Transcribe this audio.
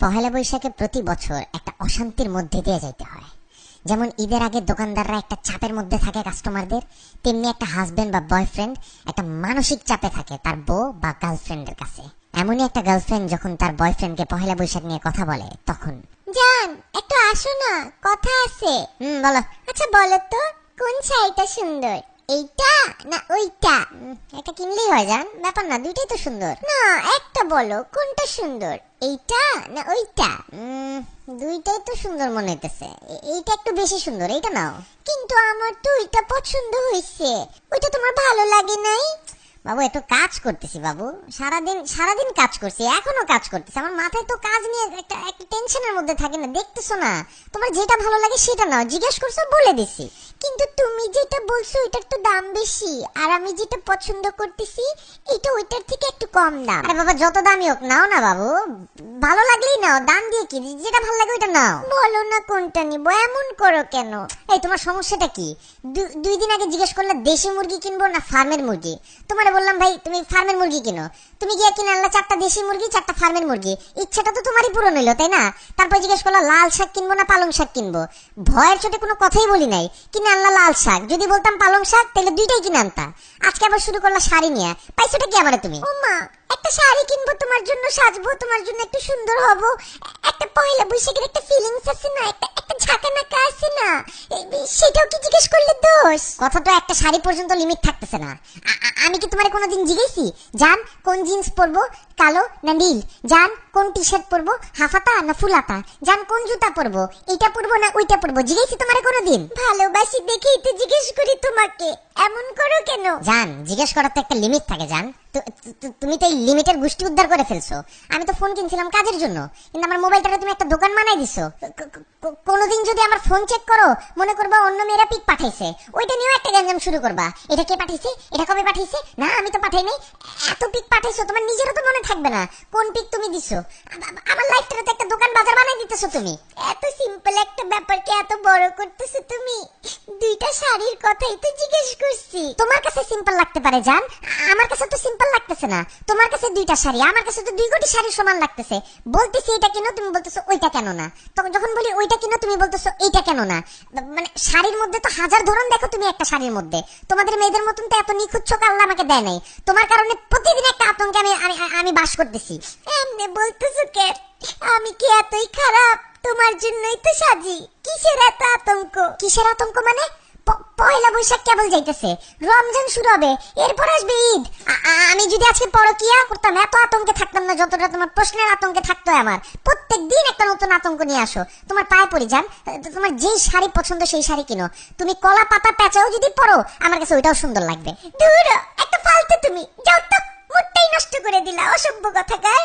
পহেলা বৈশাখে প্রতি বছর একটা অশান্তির মধ্যে দিয়ে যাইতে হয়। যেমন ঈদের আগে দোকানদাররা একটা চাপের মধ্যে থাকে কাস্টমারদের, তেমনি একটা হাজবেন্ড বা বয়ফ্রেন্ড একটা মানসিক চাপে থাকে তার বউ বা গার্লফ্রেন্ডের কাছে। এমনই একটা গার্লফ্রেন্ড যখন তার বয়ফ্রেন্ডকে পহেলা বৈশাখ নিয়ে কথা বলে তখন, জান একটু আসো না, কথা আছে। বলো। আচ্ছা বলো তো, কোন শাড়িটা সুন্দর, এইটা না ওইটা? এটা কিনলেই হয় জান, ব্যাপার না, দুইটাই তো সুন্দর। না একটা বলো, কোনটা সুন্দর, এইটা না ওইটা? দুইটাই তো সুন্দর মনে হইতেছে, এইটা একটু বেশি সুন্দর, এইটা নাও। কিন্তু আমার তো ওইটা পছন্দ হয়েছে, ওইটা তোমার ভালো লাগে নাই? বাবু এত কাজ করতেছি বাবু, সারাদিন কাজ করছি, এখনো কাজ করতেছি, আমার মাথায় তো কাজ নিয়ে একটা টেনশনের মধ্যে থাকে না, দেখতেছো না? তোমার যেটা ভালো লাগে সেটা নাও, জিজ্ঞেস করছো বলে দিছি। কিন্তু তুমি যেটা বলছো ওইটার তো দাম বেশি, আর আমি যেটা পছন্দ করতেছি এটা ওইটার থেকে একটু কম দাম। আরে বাবা যত দামই হোক নাও না বাবু, ভালো লাগলেই নাও, দাম দিয়ে কি, যেটা ভালো লাগে ওইটা নাও। বলো না কোনটা নিবো, এমন করো কেন? এই তোমার সমস্যাটা কি? 2 দিন আগে জিজ্ঞেস করলে দেশি মুরগি কিনবো না ফার্মের মুরগি, তোমার বললাম ভাই তুমি ফার্মের মুরগি কিনো, তুমি গিয়ে কিনে আনলা 4টা দেশি মুরগি 4টা ফার্মের মুরগি, ইচ্ছাটা তো তোমারই পূরণ হইলো তাই না? তারপর জিজ্ঞেস করলা লাল শাক কিনবো না পালং শাক কিনবো, ভয়ের চোটে কোনো কথাই বলি নাই, কিনে আনলা লাল শাক, যদি বলতাম পালং শাক তাহলে দুইটাই কিনে আনতা। আজকে আবার শুরু করলা শাড়ি নিয়ে, পাইছোটা কি আমারে তুমি? ও মা, একটা শাড়ি কিনবো তোমার জন্য, সাজবো তোমার জন্য, একটু সুন্দর হব, একটা পয়লা বৈশাখের একটা ফিলিংস আছে না, একটা ঝাঁকানাকা আছে না, সেটাও কি জিজ্ঞেস করলে দোষ? কথা তো একটা শাড়ি পর্যন্ত লিমিট থাকতেছে না। আমি কি তোমারে কোনোদিন জিজ্ঞেসি জান কোন জিন্স পরবো, কালো না নীল? জান কোন টি শার্ট পরবো, হাফাতা না ফুলাতা? জান কোন জুতা পরবো, এটা পরবো না ওইটা পরবো? জিজ্ঞেসি তোমারে কোনোদিন? ভালোবাসি দেখেই তো জিজ্ঞেস করি তোমাকে, এমন করো কেন? জান জিজ্ঞেস করার তো একটা লিমিট থাকে জান, তুমি তো এই লিমিটের গোষ্ঠী উদ্ধার করে ফেলছো। আমি তো ফোন কিনছিলাম কাজের জন্য, কিন্তু আমার মোবাইলটারে তুমি একটা দোকান বানাই দিছো। কোনোদিন যদি আমার ফোন চেক করো মনে করবা অন্য মেয়েরা পিক পাঠাইছে, ওইটা নিয়েও একটা গ্যাঞ্জাম শুরু করবা, এটা কে পাঠাইছে, এটা কবে পাঠাইছে, না আমি তো পাঠাই নাই। এত পিক পাঠাইছো তোমার নিজেরও তো মনে থাকবে না কোন পিক তুমি দিছো। আমার লাইফটারে তো একটা দোকান বাজার বানাই দিতেছো তুমি। এত সিম্পল একটা ব্যাপারকে এত বড় করতেছো তুমি। দুইটা শাড়ির কথাই তো জিজ্ঞেস করছি। তোমার কাছে সিম্পল লাগতে পারে জান, আমার কাছে তো সিম্পল লাগতেছে না। তোমার কাছে 2টা শাড়ি, আমার কাছে তো 2 কোটি শাড়ির সমান লাগতেছে। বলতেছি এটা কেন, তুমি বলতেছো ওইটা কেন না। তখন যখন বলি ওইটা কেন, তুমি বলতেছো এইটা কেন না। মানে শাড়ির মধ্যে তো হাজার ধরন দেখো তুমি একটা শাড়ির মধ্যে, তোমাদের মেয়েদের মতন তো এত নিখুঁত চোখ আল্লাহ আমাকে দেয় নাই। তোমার কারণে প্রতিদিন একটা আতঙ্কে আমি বাস করতেছি। এমনি বলতেছো কে? আমি কি এতই খারাপ? তোমার জন্যই তো সাজি, কিসের এত আতঙ্ক? কিসের আতঙ্ক মানে? পয়লা বৈশাখ কেবল যাইতেছে, রমজান শুরু হবে, এরপর আসবে ঈদ। আমি যদি আজকে পরকিয়া করতাম এত আতঙ্কে থাকতাম না যতটা তোমার প্রশ্নের আতঙ্কে থাকতো আমার। প্রত্যেক দিন একটা নতুন আতঙ্ক নিয়ে আসো। তোমার পায়ে পড়ি যান, তোমার যেই শাড়ি পছন্দ সেই শাড়ি কিনো, তুমি কলা পাতা পেঁচাও যদি পরো আমার কাছে ওইটাও সুন্দর লাগবে। দূর, একটা ফালতু তুমি, যাও তো, মুডটাই নষ্ট করে দিলা, অসভ্য কথাকার।